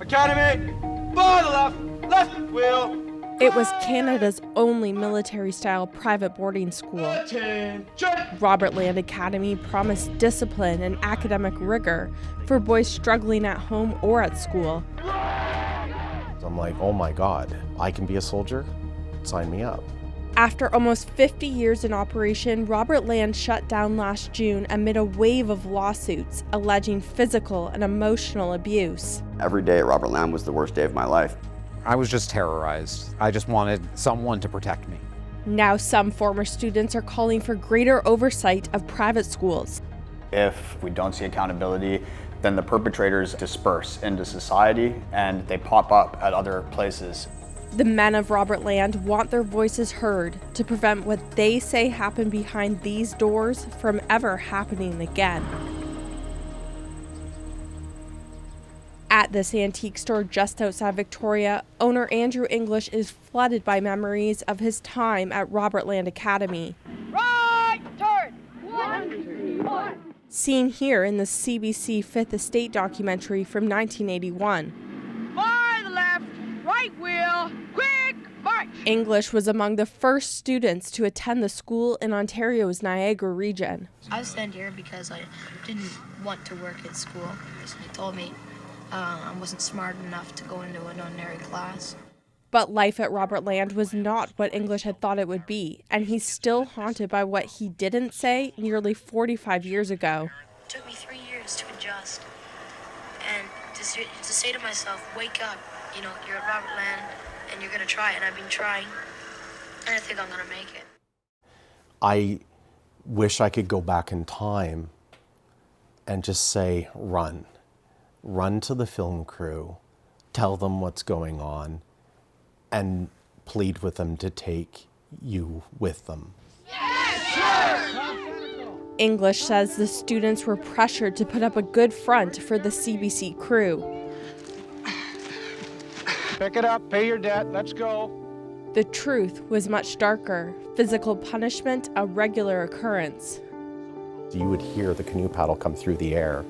Academy, bar the left wheel. It was Canada's only military-style private boarding school. Attention. Robert Land Academy promised discipline and academic rigor for boys struggling at home or at school. I'm like, oh my God, I can be a soldier? Sign me up. After almost 50 years in operation, Robert Land shut down last June amid a wave of lawsuits alleging physical and emotional abuse. Every day at Robert Land was the worst day of my life. I was just terrorized. I just wanted someone to protect me. Now some former students are calling for greater oversight of private schools. If we don't see accountability, then the perpetrators disperse into society and they pop up at other places. The men of Robert Land want their voices heard to prevent what they say happened behind these doors from ever happening again. At this antique store just outside Victoria, owner Andrew English is flooded by memories of his time at Robert Land Academy. Right turn! 1, 2, 1. Seen here in the CBC Fifth Estate documentary from 1981. Bar the left, right wheel, quick march! English was among the first students to attend the school in Ontario's Niagara region. I sent here because I didn't want to work at school. They told me I wasn't smart enough to go into an ordinary class. But life at Robert Land was not what English had thought it would be, and he's still haunted by what he didn't say nearly 45 years ago. It took me 3 years to adjust and to say to myself, wake up, you're at Robert Land and you're going to try it, and I've been trying, and I think I'm going to make it. I wish I could go back in time and just say, run. Run to the film crew, tell them what's going on, and plead with them to take you with them. English says the students were pressured to put up a good front for the CBC crew. Pick it up, pay your debt, let's go. The truth was much darker. Physical punishment a regular occurrence. You would hear the canoe paddle come through the air,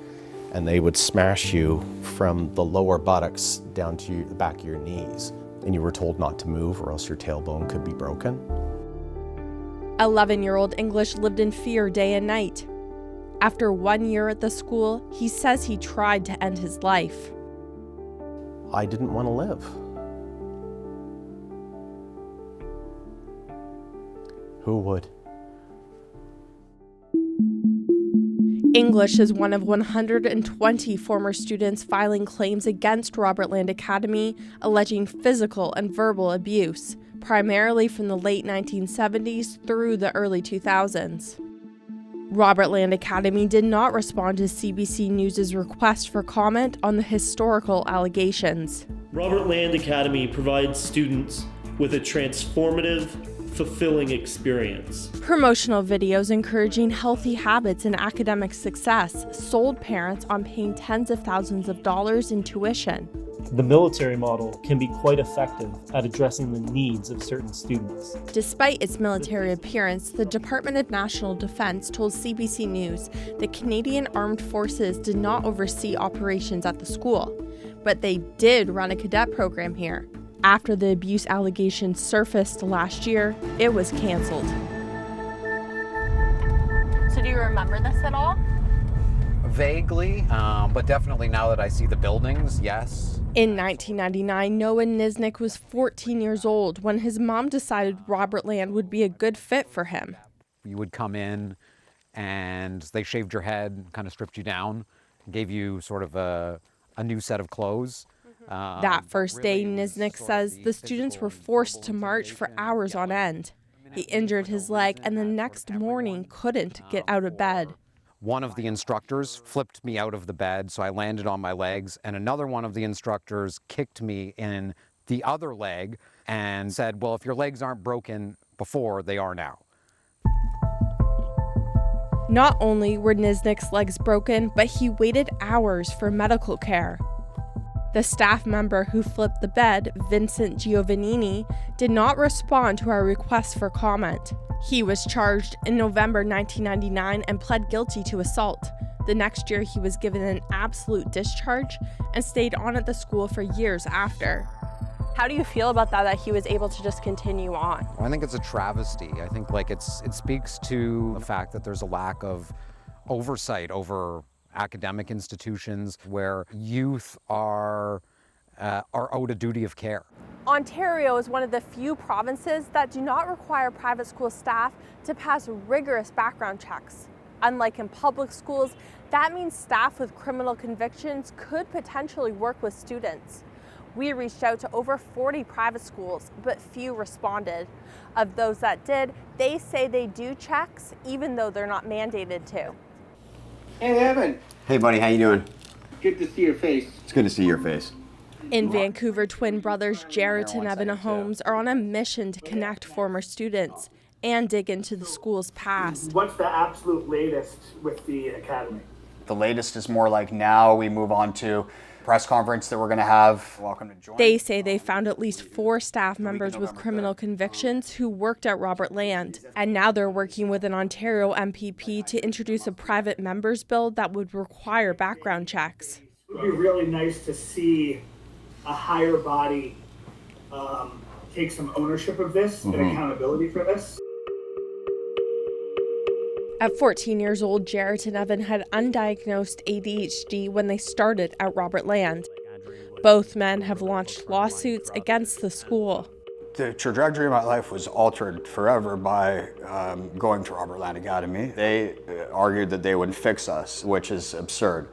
and they would smash you from the lower buttocks down to the back of your knees. And you were told not to move or else your tailbone could be broken. 11-year-old English lived in fear day and night. After 1 year at the school, he says he tried to end his life. I didn't want to live. Who would? English is one of 120 former students filing claims against Robert Land Academy, alleging physical and verbal abuse, primarily from the late 1970s through the early 2000s. Robert Land Academy did not respond to CBC News' request for comment on the historical allegations. Robert Land Academy provides students with a transformative, fulfilling experience. Promotional videos encouraging healthy habits and academic success sold parents on paying tens of thousands of dollars in tuition. The military model can be quite effective at addressing the needs of certain students. Despite its military appearance, the Department of National Defence told CBC News that Canadian Armed Forces did not oversee operations at the school, but they did run a cadet program here. After the abuse allegations surfaced last year, it was canceled. So do you remember this at all? Vaguely, but definitely now that I see the buildings, yes. In 1999, Noah Niznik was 14 years old when his mom decided Robert Land would be a good fit for him. You would come in and they shaved your head, kind of stripped you down, gave you sort of a new set of clothes. That first day, Niznik says the students were forced to march for hours on end. He injured his leg and the next morning couldn't get out of bed. One of the instructors flipped me out of the bed, so I landed on my legs, and another one of the instructors kicked me in the other leg and said, well, if your legs aren't broken before, they are now. Not only were Niznik's legs broken, but he waited hours for medical care. The staff member who flipped the bed, Vincent Giovannini, did not respond to our request for comment. He was charged in November 1999 and pled guilty to assault. The next year, he was given an absolute discharge and stayed on at the school for years after. How do you feel about that he was able to just continue on? I think it's a travesty. I think it speaks to the fact that there's a lack of oversight over academic institutions where youth are owed a duty of care. Ontario is one of the few provinces that do not require private school staff to pass rigorous background checks. Unlike in public schools, that means staff with criminal convictions could potentially work with students. We reached out to over 40 private schools, but few responded. Of those that did, they say they do checks, even though they're not mandated to. Hey, Evan. Hey, buddy, how you doing? Good to see your face. It's good to see your face. In Vancouver, twin brothers Jarrett and Evan Holmes are on a mission to connect former students and dig into the school's past. What's the absolute latest with the academy? The latest is more like now we move on to press conference that we're going to have. Welcome to join. They say they found at least 4 staff members with criminal convictions who worked at Robert Land. And now they're working with an Ontario MPP to introduce a private members bill that would require background checks. It would be really nice to see a higher body take some ownership of this and accountability for this. At 14 years old, Jarrett and Evan had undiagnosed ADHD when they started at Robert Land. Both men have launched lawsuits against the school. The trajectory of my life was altered forever by going to Robert Land Academy. They argued that they would fix us, which is absurd,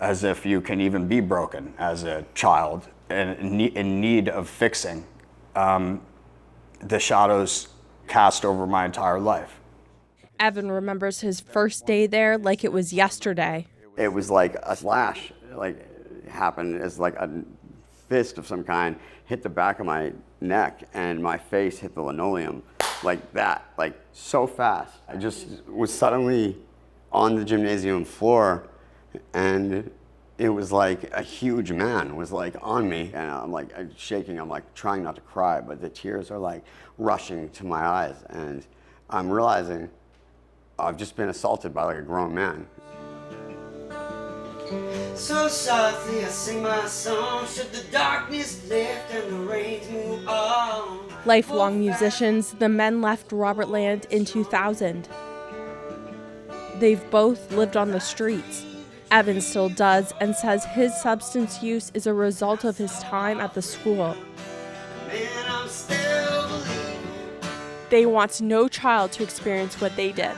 as if you can even be broken as a child and in need of fixing. The shadows cast over my entire life. Evan remembers his first day there like it was yesterday. It was like a slash, happened as like a fist of some kind hit the back of my neck and my face hit the linoleum like that, so fast. I just was suddenly on the gymnasium floor and it was like a huge man was on me and I'm shaking, I'm trying not to cry, but the tears are rushing to my eyes and I'm realizing I've just been assaulted by a grown man. So softly I sing my song, should the darkness lift and the rains move on. Lifelong musicians, the men left Robert Land in 2000. They've both lived on the streets. Evan still does and says his substance use is a result of his time at the school. Man, I'm still believing. They want no child to experience what they did.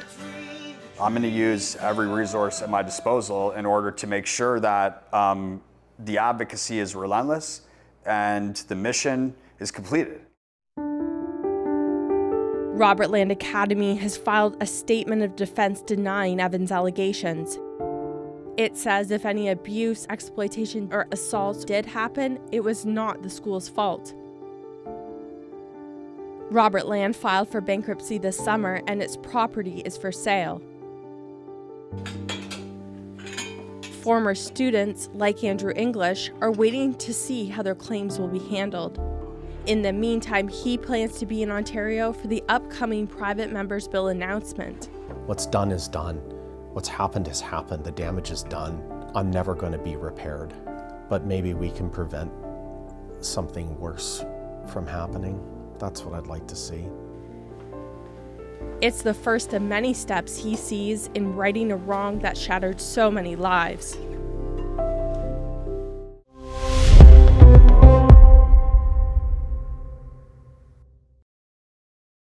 I'm going to use every resource at my disposal in order to make sure that the advocacy is relentless and the mission is completed. Robert Land Academy has filed a statement of defense denying Evan's allegations. It says if any abuse, exploitation, or assaults did happen, it was not the school's fault. Robert Land filed for bankruptcy this summer and its property is for sale. Former students, like Andrew English, are waiting to see how their claims will be handled. In the meantime, he plans to be in Ontario for the upcoming private members bill announcement. What's done is done. What's happened has happened. The damage is done. I'm never going to be repaired. But maybe we can prevent something worse from happening. That's what I'd like to see. It's the first of many steps he sees in righting a wrong that shattered so many lives.